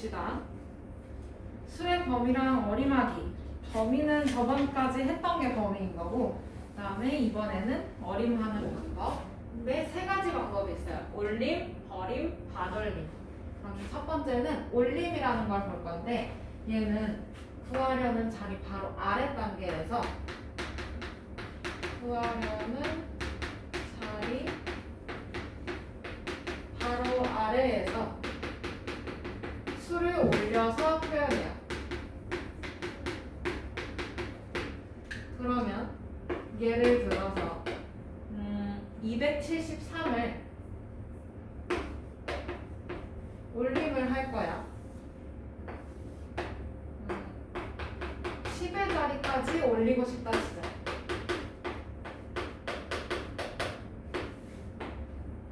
봅시다. 수의 범위랑 어림하기. 범위는 저번까지 했던 게 범위인 거고, 그 다음에 이번에는 어림하는 방법. 근데 세 가지 방법이 있어요. 올림, 버림, 반올림. 그럼 첫 번째는 올림이라는 걸 볼 건데, 얘는 구하려는 자리 바로 아래 단계에서 구하려는 자리 바로 아래에서 수를 올려서 표현해요. 그러면 예를 들어서 273을 올림을 할 거야. 10의 자리까지 올리고 싶다 치자.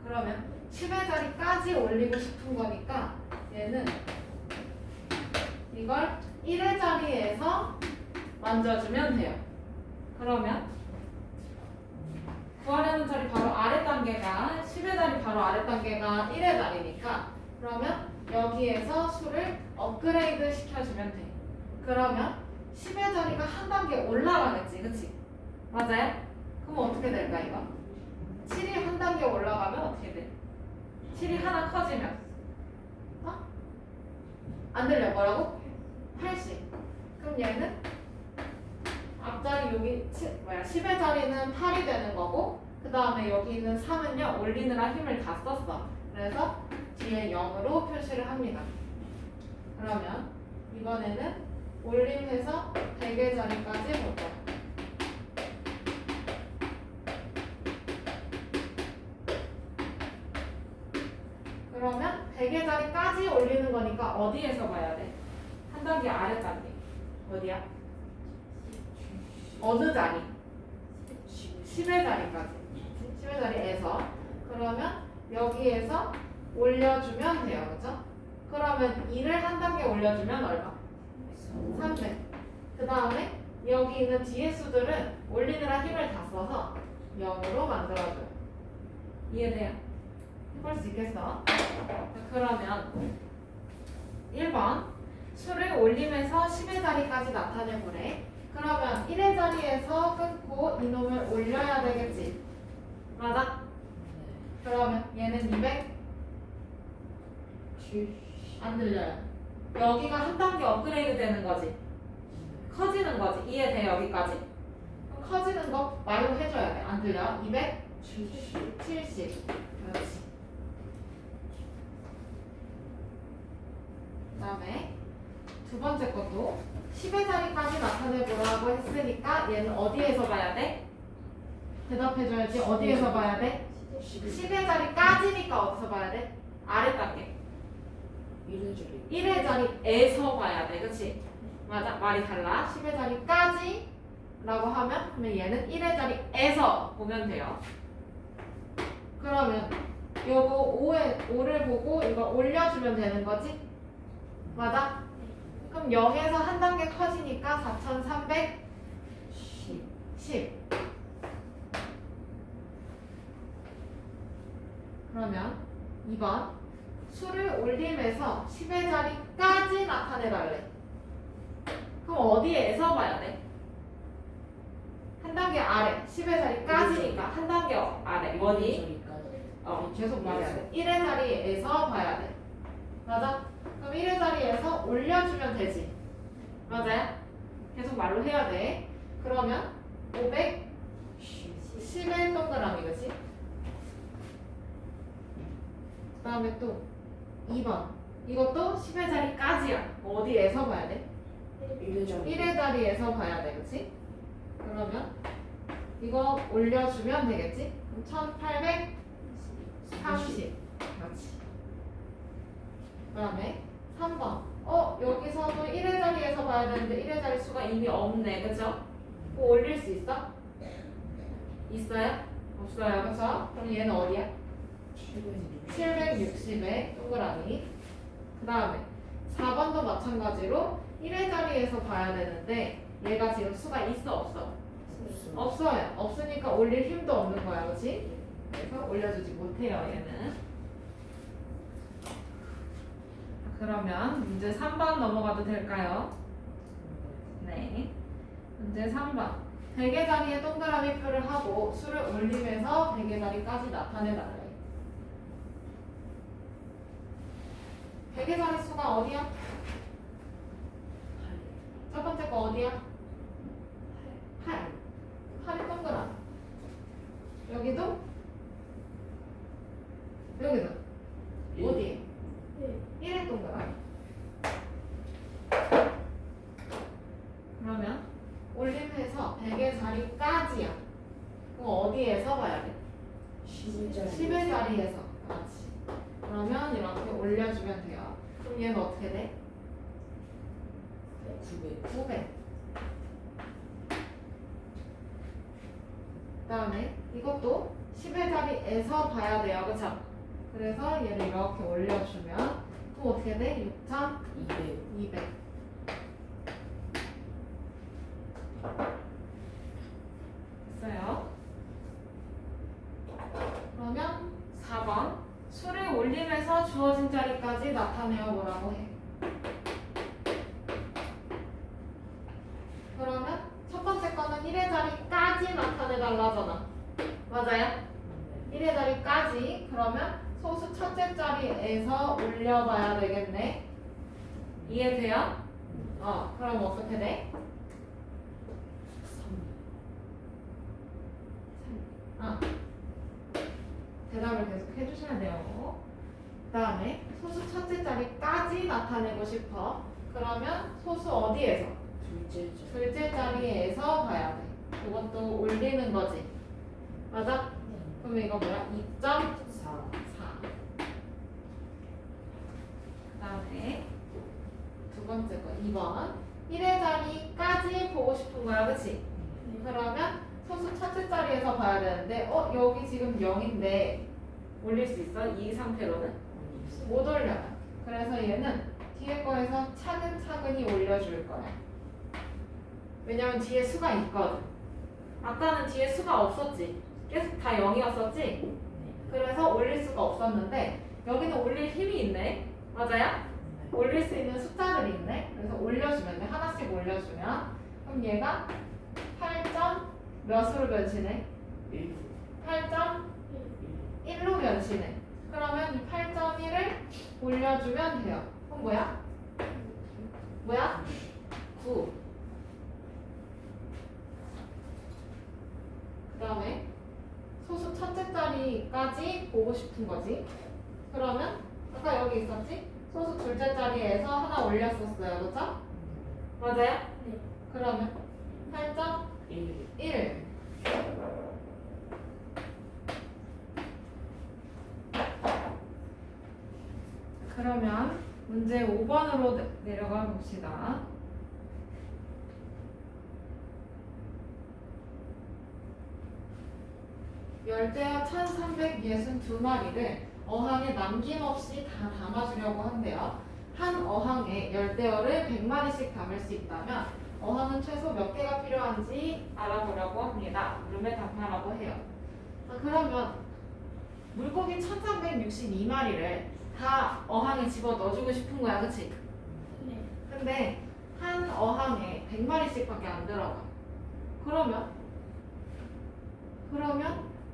그러면 10의 자리까지 올리고 싶은 거니까 얘는 이걸 1의 자리에서 만져주면 돼요. 그러면 구하려는 자리 바로 아래 단계가 10의 자리 바로 아래 단계가 1의 자리니까 그러면 여기에서 수를 업그레이드 시켜주면 돼. 그러면 10의 자리가 한 단계 올라가겠지, 그치? 맞아요? 그럼 어떻게 될까 이거? 7이 한 단계 올라가면 어떻게 돼? 7이 하나 커지면 어? 안 들려 뭐라고? 80. 그럼 얘는 앞자리 여기 10의 자리는 8이 되는 거고 그 다음에 여기 있는 3은요 올리느라 힘을 다 썼어. 그래서 뒤에 0으로 표시를 합니다. 그러면 이번에는 올림해서 100의 자리까지 볼 거야. 그러면 100의 자리까지 올리는 거니까 어디에서 봐야 돼? 한 단계 아래 단계. 어디야? 어느 자리? 10의 자리까지. 10의 자리에서. 그러면 여기에서 올려주면 돼요. 그죠? 그러면 2를 한 단계 올려주면 얼마? 300. 그 다음에 여기 있는 뒤에 수들은 올리느라 힘을 다 써서 0으로 만들어줘요. 이해돼요? 해볼 수 있겠어? 그러면 1번 수를 올리면서 10의 자리까지 나타내보래. 그러면 1의 자리에서 끊고 이놈을 올려야 되겠지. 맞아? 그러면 얘는 200? 안 들려요. 여기가 한 단계 업그레이드 되는 거지. 커지는 거지. 이해돼 여기까지? 커지는 거 말로 해줘야 돼. 안 들려? 270. 그렇지. 그 다음에 두 번째 것도 10의 자리까지 나타내보라고 했으니까 얘는 어디에서 봐야 돼? 대답해줘야지. 어디에서 봐야 돼? 10의 자리까지니까 어디서 봐야 돼? 아래 단계. 1의 자리에서 봐야 돼. 그치? 맞아. 말이 달라. 10의 자리까지 라고 하면 그러면 얘는 1의 자리에서 보면 돼요. 그러면 요거 5를 보고 이거 올려주면 되는 거지? 맞아? 그럼 0에서 한 단계 커지니까 4310. 그러면 2번 수를 올림해서 10의 자리까지 나타내달래. 그럼 어디에서 봐야 돼? 한 단계 아래 10의 자리까지니까 한 단계 아래 어디? 계속 말해야 돼. 1의 자리에서 봐야 돼. 맞아? 그럼 1의 자리에서 올려주면 되지. 맞아요? 계속 말로 해야 돼. 그러면 510의 동그라미 그치? 그 다음에 또 2번 이것도 10의 자리까지야. 어디에서 봐야 돼? 1의 자리에서 봐야 돼. 그치? 그러면 이거 올려주면 되겠지? 그럼 1830. 그렇지. 그 다음에 3번 여기서도 1의 자리에서 봐야 되는데 1의 자리 수가 이미 없네. 그쵸? 그거 올릴 수 있어? 있어요? 없어요. 그쵸? 그럼 얘는 어디야? 760의 동그라미. 그 다음에 4번도 마찬가지로 1의 자리에서 봐야 되는데 얘가 지금 수가 있어 없어? 없어요. 없으니까 올릴 힘도 없는 거야. 그치? 그래서 올려주지 못해요 얘는. 그 그러면 문제 3번 넘어가도 될까요? 네. 문제 3번. 베개 자리에 동그라미 표를 하고 수를 올리면서 베개 자리까지 나타내달래. 베개 자리 수가 어디야? 첫 번째 거 어디야? 8. 8이 동그라미. 여기도? 여기도? 어디에? 1의 동그라미. 그러면 올림해서 베개 자리까지야. 그럼 어디에서 봐야 돼? 10의 자리에서. 그렇지. 그러면 이렇게 올려주면 돼요. 그럼 얘는 어떻게 돼? 9배. 그 다음에 이것도 10의 자리에서 봐야 돼요. 그쵸? 그래서 얘를 이렇게 올려주면 또 어떻게 돼? 6,200. 됐어요? 그러면 4번 수를 올림해서 주어진 자리까지 나타내어 보라고 해. 그러면 첫 번째 거는 1의 자리까지 나타내달라잖아. 맞아요? 1의 자리까지. 그러면 소수 첫째 자리에서 올려봐야 되겠네. 이해돼요? 그럼 어떻게 돼? 대답을 계속 해주셔야 돼요. 그 다음에 소수 첫째 자리까지 나타내고 싶어. 그러면 소수 어디에서? 둘째 자리에서 봐야 돼. 그것도 올리는 거지. 맞아? 그럼 이거 뭐야? 2.4. 그 다음에 두 번째 거 2번 1의 자리까지 보고 싶은 거야. 그치? 그러면 소수 첫째 자리에서 봐야 되는데 여기 지금 0인데 올릴 수 있어? 이 상태로는? 못 올려요. 그래서 얘는 뒤에 거에서 차근차근히 올려줄 거야. 왜냐면 뒤에 수가 있거든. 아까는 뒤에 수가 없었지. 계속 다 0이었었지? 그래서 올릴 수가 없었는데 여기는 올릴 힘이 있네. 맞아요? 올릴 수 있는 숫자들이 있네. 그래서 올려주면 돼. 하나씩 올려주면 그럼 얘가 8점 몇으로 변신해? 8.1로 변신해. 그러면 이 8.1을 올려주면 돼요. 그럼 뭐야? 9. 그 다음에 소수 첫째 자리까지 보고 싶은 거지. 그러면 아까 여기 있었지? 소수 둘째 자리에서 하나 올렸었어요. 그쵸? 맞아요? 네. 그러면 8.1. 그러면 문제 5번으로 내려가 봅시다. 열대어 1362마리를 어항에 남김없이 다 담아주려고 한대요. 한 어항에 열대어를 100마리씩 담을 수 있다면 어항은 최소 몇 개가 필요한지 알아보려고 합니다. 물음에 답하라고 해요. 그러면 물고기 1362마리를 다 어항에 집어 넣어주고 싶은 거야. 그치? 네. 근데 한 어항에 100마리씩밖에 안 들어가. 그러면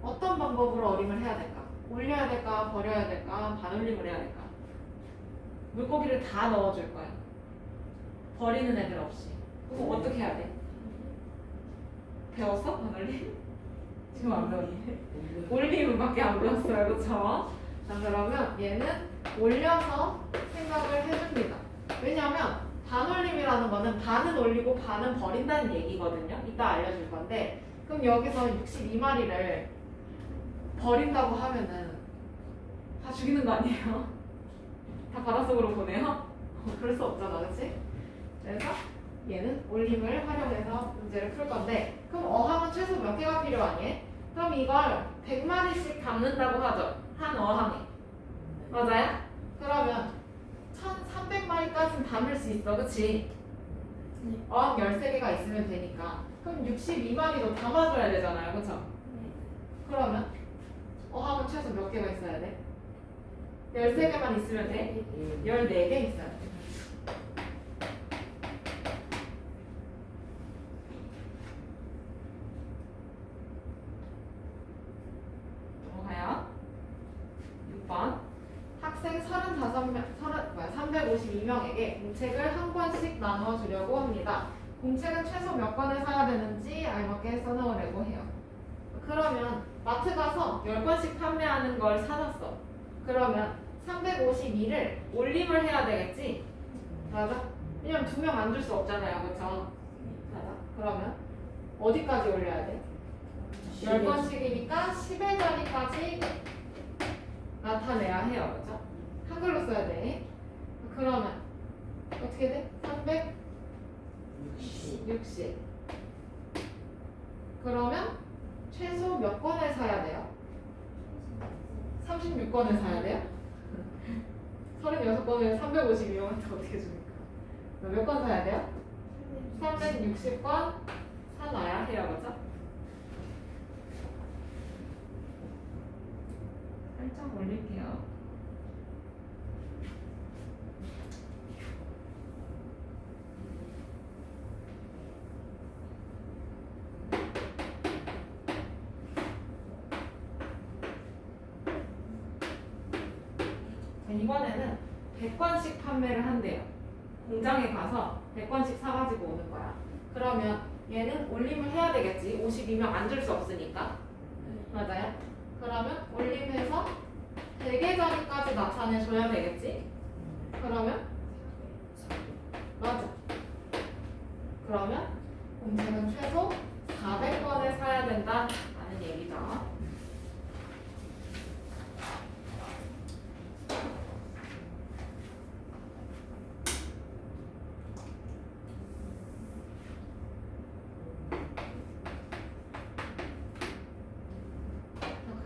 어떤 방법으로 어림을 해야 될까? 올려야 될까? 버려야 될까? 반올림을 해야 될까? 물고기를 다 넣어줄 거야. 버리는 애들 없이. 그럼 어떻게 해야 돼? 배웠어? 반올림? 지금 안 배웠니? 올림밖에 안 배웠어요. 그쵸? 자, 그러면 얘는 올려서 생각을 해줍니다. 왜냐면 반올림이라는 거는 반은 올리고 반은 버린다는 얘기거든요. 이따 알려줄 건데 그럼 여기서 62마리를 버린다고 하면은 다 죽이는 거 아니에요? 다 바닷속으로 보내요? 그럴 수 없잖아. 그치? 그래서 얘는 올림을 활용해서 문제를 풀 건데 그럼 어항은 최소 몇 개가 필요하니? 그럼 이걸 100마리씩 담는다고 하죠. 한 어항에. 맞아요? 그러면 1300마리까지는 담을 수 있어. 그치? 네. 어항 13개가 있으면 되니까. 그럼 62마리도 담아줘야 되잖아요. 그쵸? 네. 그러면 어항은 최소 몇 개가 있어야 돼? 13개만 있으면 돼? 14개 있어야 돼. 넘어가요. 6번. 학생 352명에게 공책을 한 권씩 나눠주려고 합니다. 공책은 최소 몇 권을 사야 되는지 알맞게 써놓으려고 해요. 그러면 마트 가서 10권씩 판매하는 걸 사놨어. 그러면 352를 올림을 해야 되겠지? 맞아? 왜냐면 2명 안 줄 수 없잖아요. 그쵸? 맞아? 그러면 어디까지 올려야 돼? 10권씩이니까 10의 자리까지 나타내야 해요. 그쵸? 한글로 써야 돼. 그러면 어떻게 돼? 360. 그러면 최소 몇 권을 사야 돼요? 36권을 사야 돼요? 36권을 352명한테 어떻게 줍니까? 몇 권 사야 돼요? 360권 사놔야 해요. 그죠? 살짝 올릴게요. 이번에는 100권씩 판매를 한대요. 공장에 가서 100권씩 사가지고 오는 거야. 그러면 얘는 올림을 해야 되겠지. 52명 안 줄 수 없으니까. 맞아요? 그러면 올림해서 100의 자리까지 나타내줘야 되겠지. 그러면 맞아. 그러면 공책은 최소 400권을 사야 된다는 얘기죠.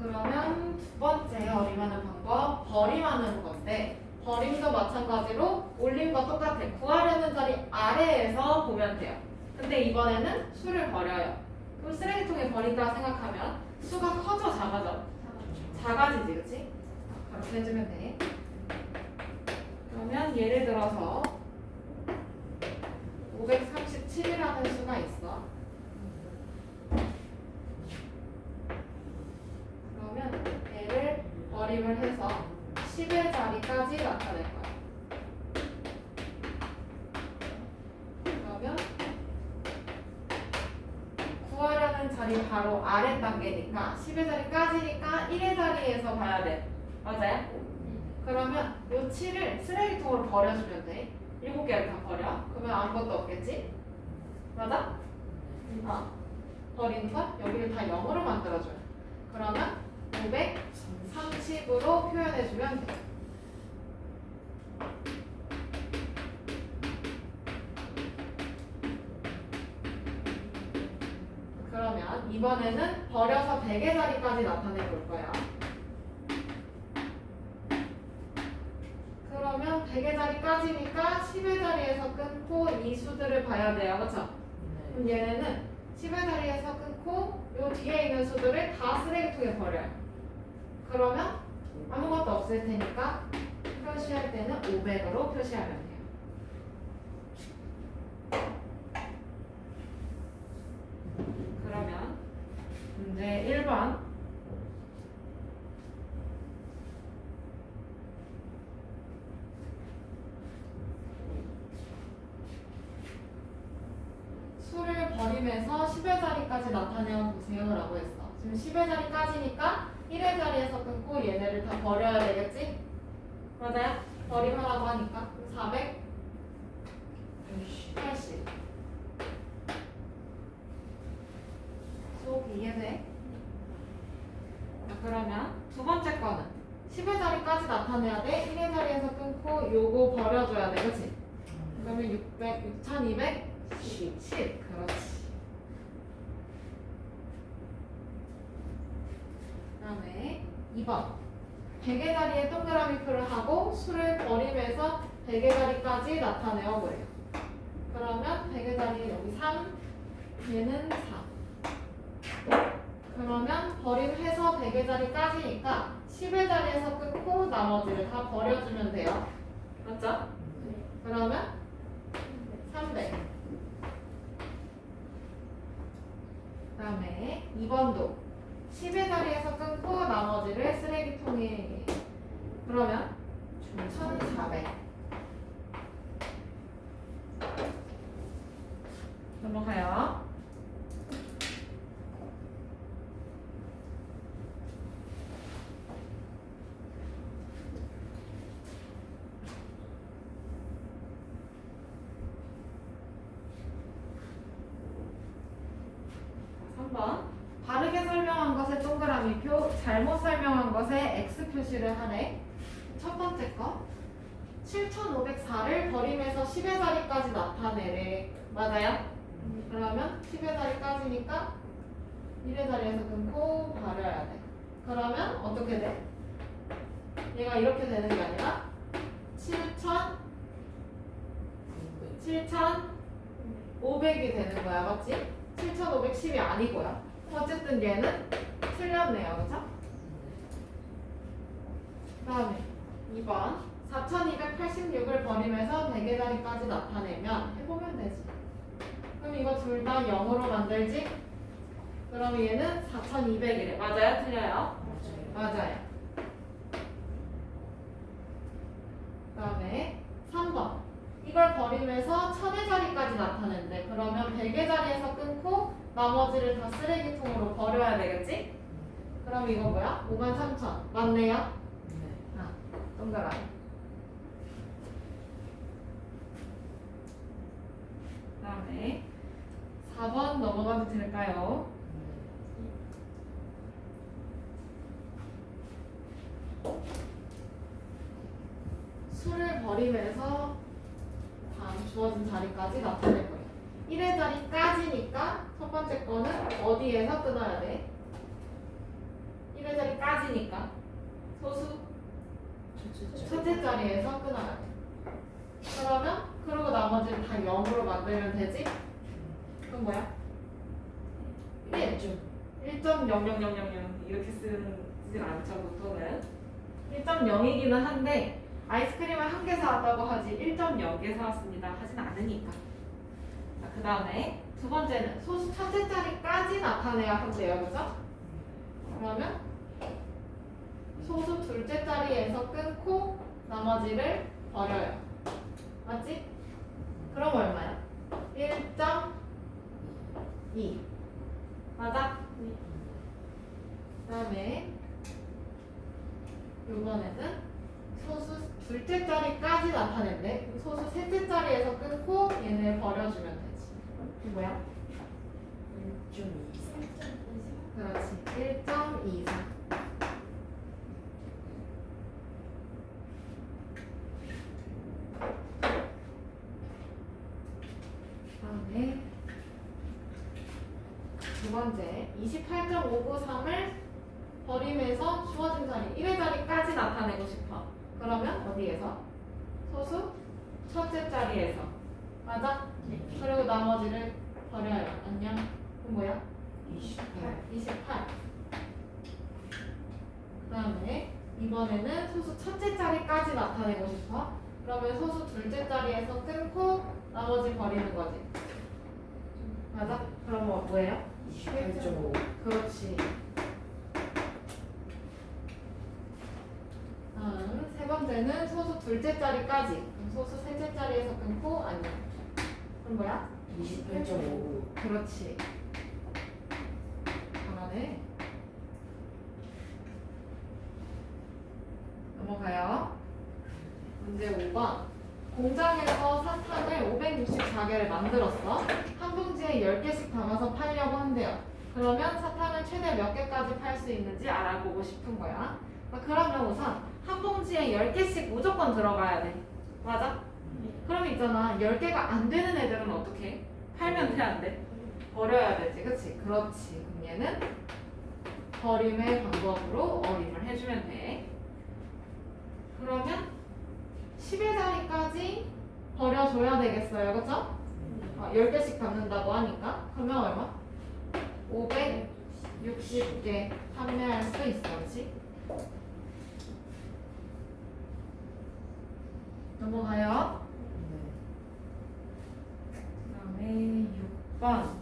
그러면 두 번째 어림하는 방법, 버림하는 건데 버림도 마찬가지로 올림과 똑같아. 구하려는 자리 아래에서 보면 돼요. 근데 이번에는 수를 버려요. 그럼 쓰레기통에 버린다 생각하면 수가 커져 작아져? 작아지지, 그치? 그렇게 해주면 돼. 그러면 예를 들어서 537이라는 수가 있어. 그러면 얘를 버림을 해서 10의 자리까지 나타낼 거야. 그러면 구하려는 자리 바로 아래 단계니까 10의 자리까지니까 1의 자리에서 봐야 돼. 맞아요? 그러면 요 7을 쓰레기통으로 버려주면 돼. 7개를 다 버려. 그러면 아무것도 없겠지? 맞아? 버리니까 여기를 다 0으로 만들어줘요. 그러면 530으로 표현해주면 돼. 그러면 이번에는 버려서 100의 자리까지 나타내 볼 거야. 그러면 100의 자리까지니까 10의 자리에서 끊고 이 수들을 봐야 돼요. 그쵸? 그럼 얘네는 10의 자리에서 끊고 요 뒤에 있는 수들을 다 쓰레기통에 버려요. 그러면 아무것도 없을 테니까 표시할 때는 500으로 표시하면 돼요. 그러면 문제 1번. 수를 버리면서 10의 자리까지 나타내어 보세요 라고 했어. 지금 10의 자리까지니까 1의 자리에서 끊고 얘네를 다 버려야 되겠지? 맞아요? 버림하라고 하니까 480. 수업 이해돼? 자, 그러면 두 번째 거는 10의 자리까지 나타내야 돼. 1의 자리에서 끊고 요거 버려줘야 돼. 그치? 그러면 6210. 그렇지. 그 다음에 2번 100의 자리에 동그라미 표를 하고 수를 버림해서 100의 자리까지 나타내어 보래요. 그러면 100의 자리에 여기 3, 얘는 4. 그러면 버림해서 100의 자리까지니까 10의 자리에서 끊고 나머지를 다 버려주면 돼요. 맞죠? 그러면 300. 그 다음에 2번도 10의 자리에서 끊고 나머지를 쓰레기통에, 그러면 1400. 넘어가요. 바르게 설명한 것에 동그라미표, 잘못 설명한 것에 X 표시를 하래. 첫 번째 거 7504를 버림에서 10의 자리까지 나타내래. 맞아요? 그러면 10의 자리까지니까 1의 자리에서 끊고 버려야 돼. 그러면 어떻게 돼? 얘가 이렇게 되는 게 아니라 7,500이 되는 거야. 맞지? 7,510이 아니고요. 어쨌든 얘는 틀렸네요. 그쵸? 그 다음에 2번 4286을 버리면서 100의 자리까지 나타내면 해보면 되지. 그럼 이거 둘 다 0으로 만들지? 그럼 얘는 4200이래. 맞아요? 틀려요? 맞아요. 그 다음에 3번 이걸 버리면서 1000의 자리까지 나타낸대. 그러면 100의 자리에서 끊고 나머지를 다 쓰레기통으로 버려야 되겠지? 그럼 이거 뭐야? 53,000 맞네요? 아, 동그라미. 그 다음에 4번 넘어가도 될까요? 수를 버리면서 다음 주어진 자리까지 나타낼 거예요. 1의 자리까지니까 첫 번째 거는 어디에서 끊어야 돼? 1의 자리까지니까 소수 첫째 자리에서 끊어야 돼. 그러면 그리고 나머지는 다 0으로 만들면 되지? 그럼 뭐야? 1.00000 이렇게 쓰지 않죠 보통은. 1.0이기는 한데 아이스크림을 한 개 사왔다고 하지 1.0개 사왔습니다 하진 않으니까. 그 다음에 두 번째는 소수 첫째 자리까지 나타내야 한대요. 그죠? 그러면 소수 둘째 자리에서 끊고 나머지를 버려요. 맞지? 그럼 얼마야? 1.2 맞아? 그 다음에 이번에는 소수 둘째 자리까지 나타낸대. 소수 셋째 자리에서 끊고 얘네 버려주면 되지. 뭐야? 1.24. 그렇지. 1.24. 다음에 두 번째 28.593을 버리면서 주어진 자리 1의 자리까지 나타내고 싶어. 그러면 어디에서? 소수 첫째 자리에서. 맞아? 그리고 나머지를 버려요. 안녕. 그럼 뭐야? 28. 그 다음에 이번에는 소수 첫째 자리까지 나타내고 싶어. 그러면 소수 둘째 자리에서 끊고 나머지 버리는 거지. 맞아? 그럼 뭐예요? 28.5. 그렇지. 세 번째는 소수 둘째 자리까지. 소수 셋째 자리에서 끊고 안녕. 그럼 뭐야? 28.5. 그렇지. 잘하네. 넘어가요. 문제 5번. 공장에서 사탕을 564개를 만들었어. 한 봉지에 10개씩 담아서 팔려고 한대요. 그러면 사탕을 최대 몇 개까지 팔 수 있는지 알아보고 싶은 거야. 그러면 우선 한 봉지에 10개씩 무조건 들어가야 돼. 맞아? 그럼 있잖아. 10개가 안 되는 애들은 어떻게 해? 팔면 돼, 안 돼? 버려야 되지. 그치? 그렇지. 그럼 얘는 버림의 방법으로 어림을 해주면 돼. 그러면 10의 자리까지 버려줘야 되겠어요. 그쵸? 10개씩 담는다고 하니까. 그러면 얼마? 560개 판매할 수 있어. 그치? 넘어가요. 네. 그다음에 6번.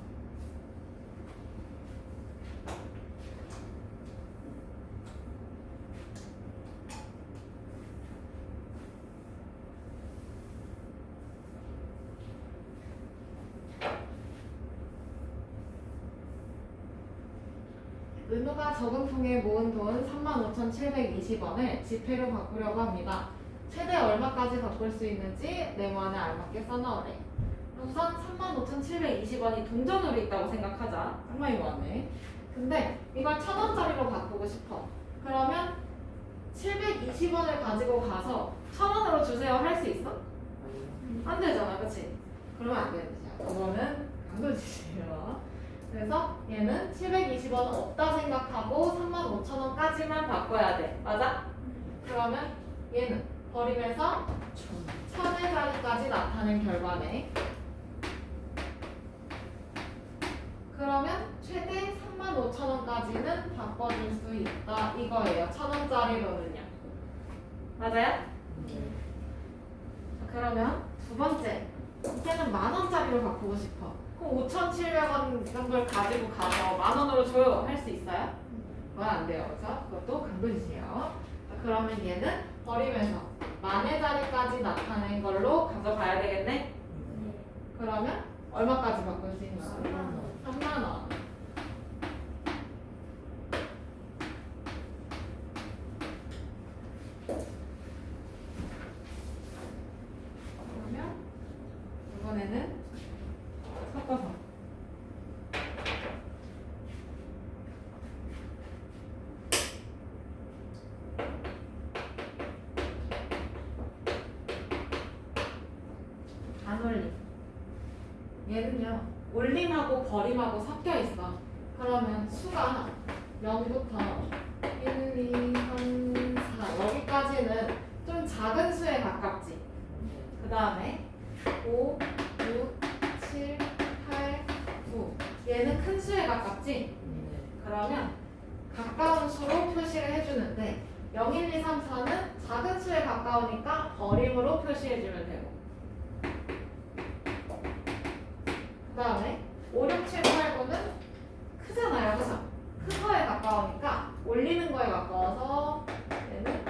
은우가 저금통에 모은 돈 35,720원을 지폐로 바꾸려고 합니다. 최대 얼마까지 바꿀 수 있는지 네모안에 알맞게 써넣으래. 우선 35,720원이 동전으로 있다고 생각하자. 쌍마이 뭐하네. 근데 이걸 1,000원짜리로 바꾸고 싶어. 그러면 720원을 가지고 가서 1,000원으로 주세요 할 수 있어? 아니요. 안 되잖아, 그치? 그러면 안 되는 거야. 그거는 강도지시요. 그래서 얘는 720원은 없다 생각하고 35,000원까지만 바꿔야 돼. 맞아? 그러면 얘는 버림에서 1000의 자리까지 나타낸 결과네. 그러면 최대 35,000원까지는 바꿔줄 수 있다 이거예요. 1,000원짜리로는요. 맞아요? 네. 그러면 두 번째, 이제는 10,000원짜리로 바꾸고 싶어. 그럼 5,700원 이런 걸 가지고 가서 10,000원으로 줘요. 할 수 있어요? 그건 안 돼요. 그래서 그것도 강도지시요. 그러면 얘는 버리면서 만의 자리까지 나타낸 걸로 가져가야 되겠네? 네. 그러면 얼마까지 바꿀 수 있는 거야? 3만 원. 3만 원. 그러면 이번에는 섞어서 반올림. 얘는요 올림하고 버림하고 섞여 있어. 그러면 수가 0부터 1, 2, 3, 4 여기까지는 좀 작은 수에 가깝지. 그 다음에 5, 6, 7, 8, 9 얘는 큰 수에 가깝지. 네. 그러면 가까운 수로 표시를 해주는데 0, 1, 2, 3, 4는 작은 수에 가까우니까 버림으로 표시해주면 되고, 그 다음에 5, 6, 7, 8, 9는 크잖아요. 그죠? 큰 거에 가까우니까 올리는 거에 가까워서 얘는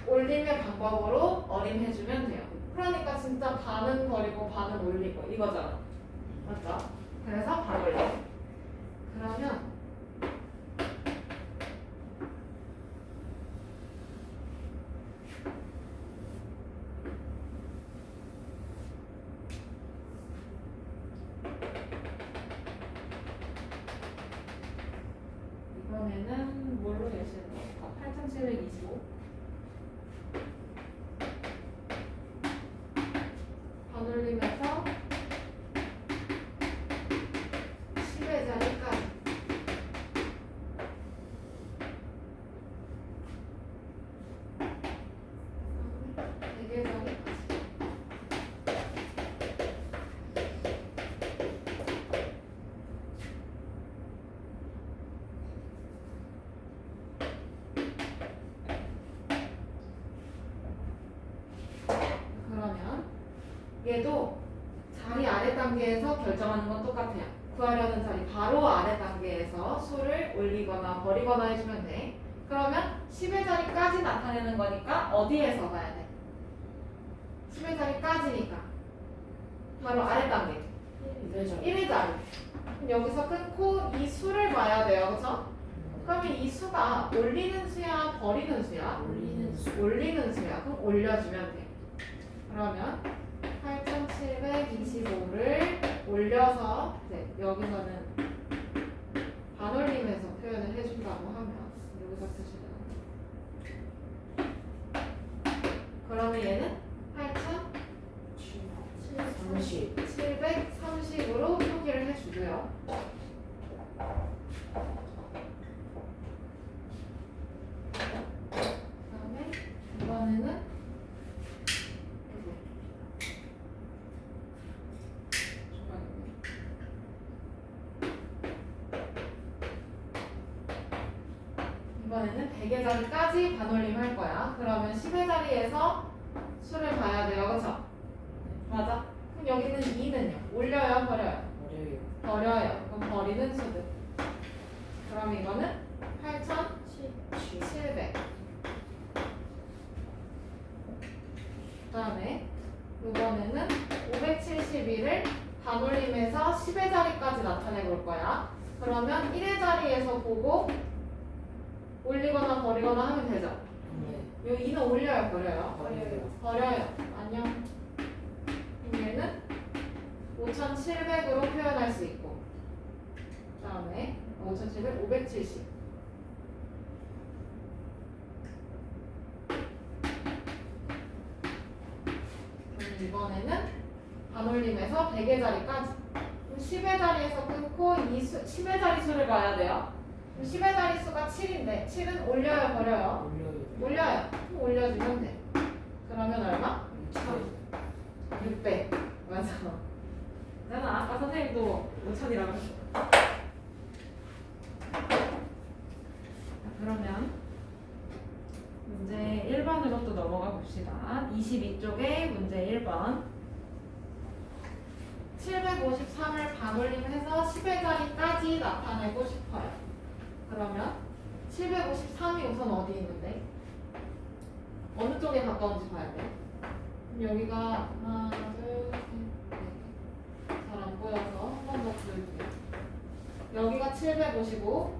올림의 방법으로 어림해주면 돼요. 그러니까 진짜 반은 버리고 반은 올리고 이거잖아. 맞죠? 그래서 반올림. 그러면 이번에는 뭘로 내시는 거예요? 8,725 반올림에서 10의 자리까지. 되게 자리까지. 그러면 얘도 자리 아래 단계에서 결정하는 건 똑같아요. 구하려는 자리 바로 아래 단계에서 수를 올리거나 버리거나 해주면 돼. 그러면 10의 자리까지 나타내는 거니까 어디에서 봐야 돼? 10의 자리까지니까 바로 아래 단계 1회전. 1의 자리. 그럼 여기서 끊고 이 수를 봐야 돼요. 그죠? 그러면 이 수가 올리는 수야 버리는 수야? 올리는 수. 올리는 수야. 그럼 올려주면 돼. 그러면 8,725를 올려서 이제 여기서는 반올림해서 표현을 해준다고 하면 여기서 표시되는 그러면 얘는 30. 8,730으로 표기를 해주고요. 그다음에 이번에는 이번에는 100의 자리까지 반올림 할 거야. 그러면 10의 자리에서 수를 봐야 돼요. 그쵸? 맞아? 그럼 여기는 2는요? 올려요? 버려요? 어려요. 버려요. 그럼 버리는 수들. 그럼 이거는 8,700. 그 다음에 이번에는 571을 반올림해서 10의 자리까지 나타내 볼 거야. 그러면 1의 자리에서 보고 올리거나 버리거나 하면 되죠. 네. 요 2는 올려요, 버려요? 버려요. 버려요. 안녕. 얘는 5,700으로 표현할 수 있고, 그 다음에 5,700, 570. 이번에는 반올림에서 100의 자리까지. 10의 자리에서 끊고 10의 자리 수를 봐야 돼요. 10의 자리 수가 7인데 7은 올려요, 버려요? 올려요. 올려요. 그럼 올려주면 돼. 그러면 얼마? 600. 맞아. 잖아. 아까 선생님도 5,000이라고 했어. 그러면 문제 1번으로 또 넘어가 봅시다. 22쪽에 문제 1번. 753을 반올림해서 10의 자리까지 나타내고 싶어요. 그러면 753이 우선 어디 있는데? 어느 쪽에 가까운지 봐야 돼. 그럼 여기가 하나, 둘, 셋, 넷. 잘 안 보여서 한 번 더 보여줄게요. 여기가 755,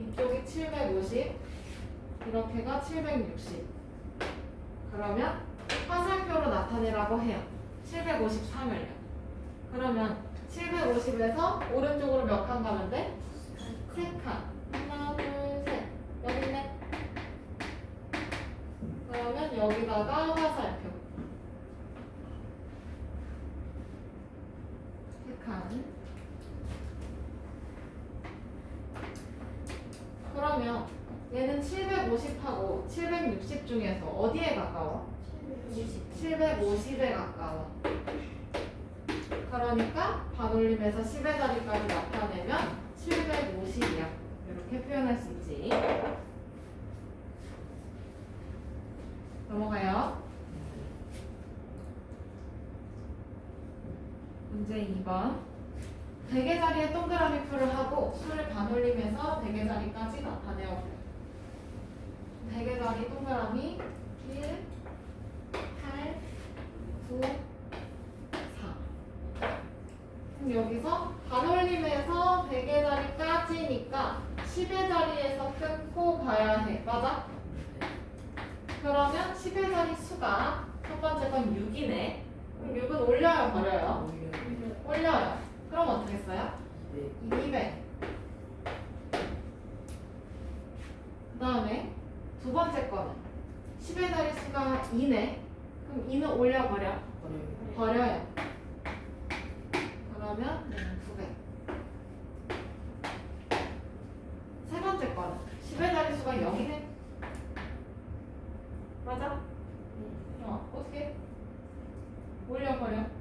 이쪽이 750, 이렇게가 760. 그러면 화살표로 나타내라고 해요. 753을요. 그러면 750에서 오른쪽으로 몇 칸 가면 돼? 3칸. 하나, 둘, 셋. 여기 있네. 그러면 여기다가 화살표. 3칸. 그러면 얘는 750하고 760 중에서 어디에 가까워? 750에 가까워. 그러니까 반올림에서 10의 자리까지 나타내면 750이야. 이렇게 표현할 수 있지. 넘어가요. 문제 2번. 100의 자리에 동그라미 표를 하고 수를 반올림해서 100의 자리까지 나타내어. 100의 자리 동그라미 1, 8, 9, 4. 그럼 여기서 반올림해서 100의 자리까지니까 10의 자리에서 끊고 봐야 해. 맞아? 그러면 10의 자리 수가 첫 번째 건 6이네. 그럼 6은 올려요, 버려요? 올려요. 올려요. 그럼 어떻게 써요? 네. 200. 그 다음에 두 번째 거는 10의 자리 수가 2네. 그럼 2는 올려버려? 버려요. 버려요. 그러면 얘는 900. 세 번째 거는 10의 자리 수가 0이네. 맞아? 어떻게? 올려버려.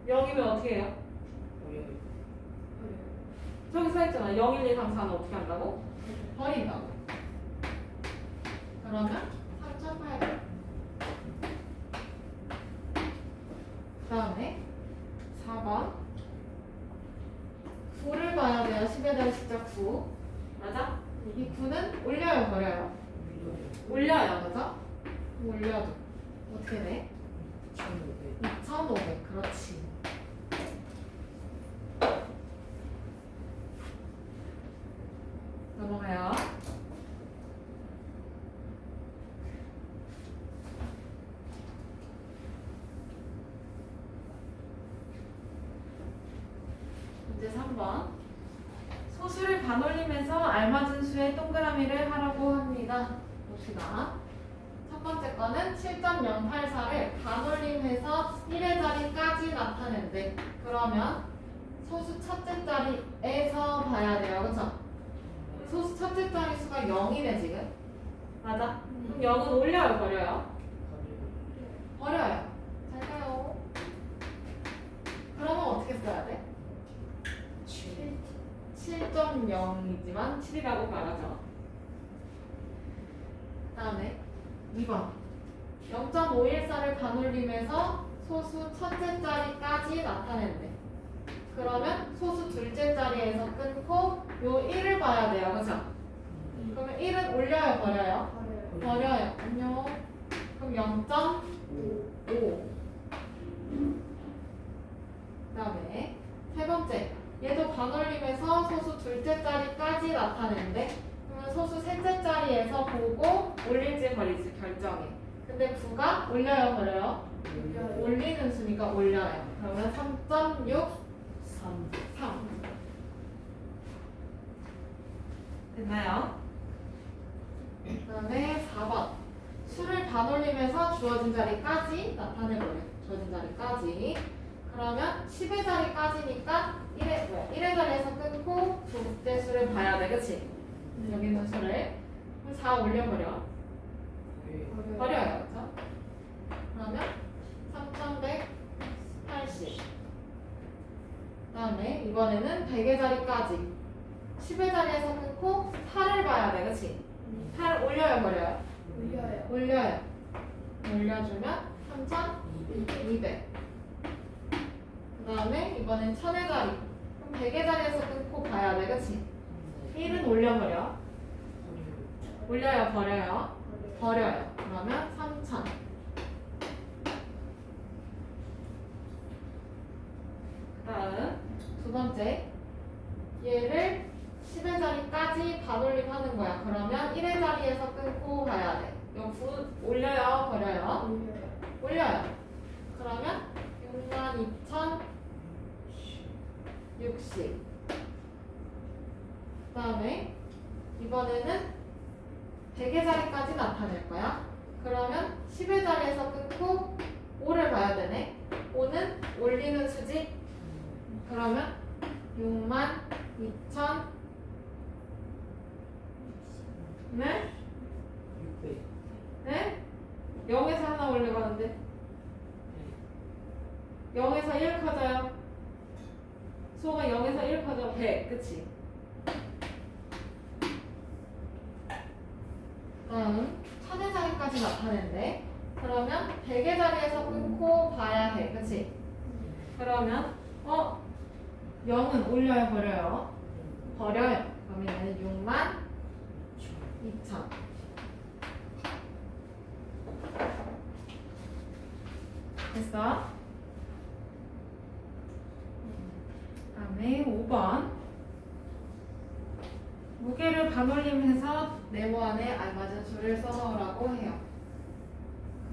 0이면 어떻게 해요? 버려요. 저기 써있잖아. 0, 1, 2, 3, 4는 어떻게 한다고? 버린다고. 그러면 3,800. 그 다음에 4번. 9를 봐야 돼요. 10의 자리 숫자 9. 맞아? 이 9는 올려요, 버려요? 올려요, 그죠? 올려도. 어떻게 돼? 1,500. 2,500. 그렇지. 넘어가요. 문제 3번. 소수를 반올림해서 알맞은 수의 동그라미를 하라고 합니다. 봅시다. 첫 번째 거는 7.084를 반올림해서 1의 자리까지 나타낸대. 그러면 소수 첫째 자리에서 봐야 돼요. 그쵸? 소수 첫째 자리 수가 0이네 지금. 맞아? 그럼 0은 올려요, 버려요? 버려요. 잘 가요. 그러면 어떻게 써야 돼? 7.0이지만 7이라고 말하죠. 다음에 2번 0.514를 반올림해서 소수 첫째 자리까지 나타낸대. 그러면 소수 둘째 자리에서 끊고 요 1을 봐야 돼요. 그죠? 그러면 1은 올려요, 버려요? 버려요. 안녕. 그럼 0.5. 그다음에 세 번째. 얘도 반올림해서 소수 둘째 자리까지 나타내는데 그러면 소수 셋째 자리에서 보고 올릴지 버릴지 결정해. 근데 9가 올려요, 버려요? 올리는 수니까 올려요. 그러면 3.6, 3. 됐나요? 그 다음에 4번. 수를 반올림해서 주어진 자리까지 나타내버려요. 주어진 자리까지. 그러면 10의 자리까지니까 1의 자리에서 끊고 둘째 수를 봐야 돼. 그치? 여기 있는 수를. 그럼 4 올려버려. 버려요. 그쵸? 그러면 3180. 그 다음에 이번에는 100의 자리까지. 10의 자리에서 끊고 8을 봐야 돼. 그치? 8 올려요, 버려요? 올려요. 올려주면 3200. 그 다음에 이번엔 1000의 자리. 그럼 100의 자리에서 끊고 봐야 돼. 그치? 1은 올려버려. 올려요, 버려요? 버려요. 그러면 3000. 그 다음 두 번째. 얘를 10의 자리까지 반올림 하는 거야. 그러면 1의 자리에서 끊고 봐야 돼. 요 9 올려요, 버려요? 올려요. 그러면 62,060. 그 다음에 이번에는 100의 자리까지 나타낼 거야. 그러면 10의 자리에서 끊고 5를 봐야 되네. 5는 올리는 수지. 그러면 62,000. 네? 600. 네? 0에서 하나 올려가는데 0에서 1 커져요. 수호가 0에서 1 커져. 100. 그치? 다음 1000의 자리까지 나타낸대. 그러면 100의 자리에서 끊고 봐야 해. 그치? 그러면 0은 올려요, 버려요? 버려요. 그러면 얘는 62,000. 됐어? 다음에 5번. 무게를 반올림해서 네모 안에 알맞은 수를 써넣으라고 해요.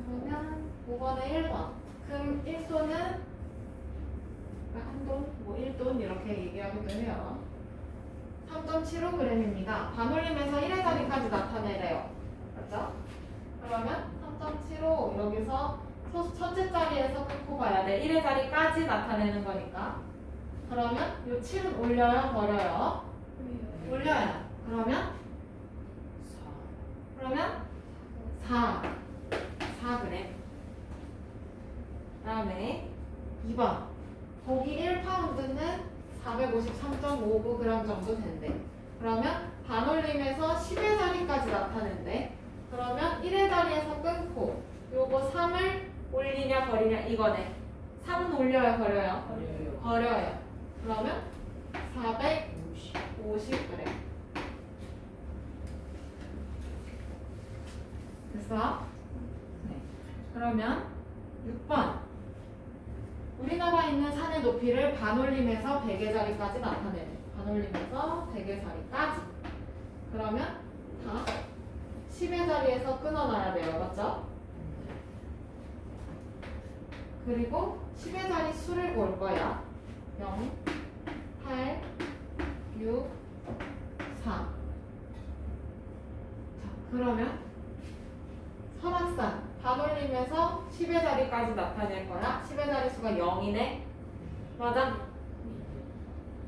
그러면 5번에 1번. 금 1돈은 한돈, 뭐 1돈 이렇게 얘기하기도 해요. 3.75g입니다. 반올림해서 1의 자리까지 나타내래요. 맞죠? 그러면 3.75 여기서 소수 첫째 자리에서 끊고 봐야 돼. 1의 자리까지 나타내는 거니까. 그러면 요 7은 올려요, 버려요? 올려요. 그러면 4. 4g. 다음에 2번. 고기 1파운드는 453.59g 정도 된대. 그러면 반올림해서 10의 자리까지 나타낸대. 그러면 1의 자리에서 끊고 요거 3을 올리냐 버리냐 이거네. 3은 올려요, 버려요? 버려요. 그러면 450g. 됐어? 네. 그러면 6번. 우리나라에 있는 산의 높이를 반올림해서 100의 자리까지 나타내네. 반올림해서 100의 자리까지. 그러면 다 10의 자리에서 끊어놔야 돼요. 맞죠? 그리고 10의 자리 수를 볼 거야. 0, 8, 6, 4. 자, 그러면 설악산 반올림해서 10의 자리까지 나타낼 거야. 10의 자리 수가 0이네. 맞아?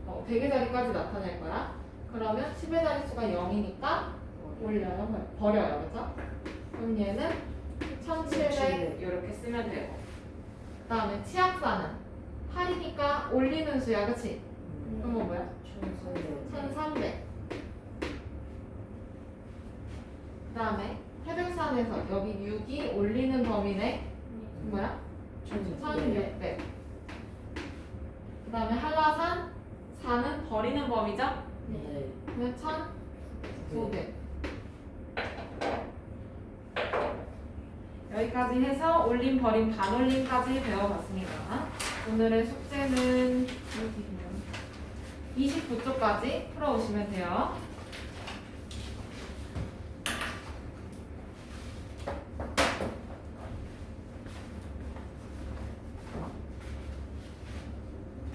100의 자리까지 나타낼 거야. 그러면 10의 자리 수가 0이니까 올려요, 버려요. 그죠? 그럼 얘는 1700 이렇게 쓰면 되고. 그 다음에 치악산은 8이니까 올리는 수야. 그치? 그럼 뭐야? 1300. 그 다음에 태백산 한라산에서 여기 6이 올리는 범위네. 뭐야? 1600. 그 다음에 한라산 4는 버리는 범위죠? 네. 그러면 1900. 여기까지 해서 올림, 버림, 반올림까지 배워봤습니다. 오늘의 숙제는 29쪽까지 풀어오시면 돼요.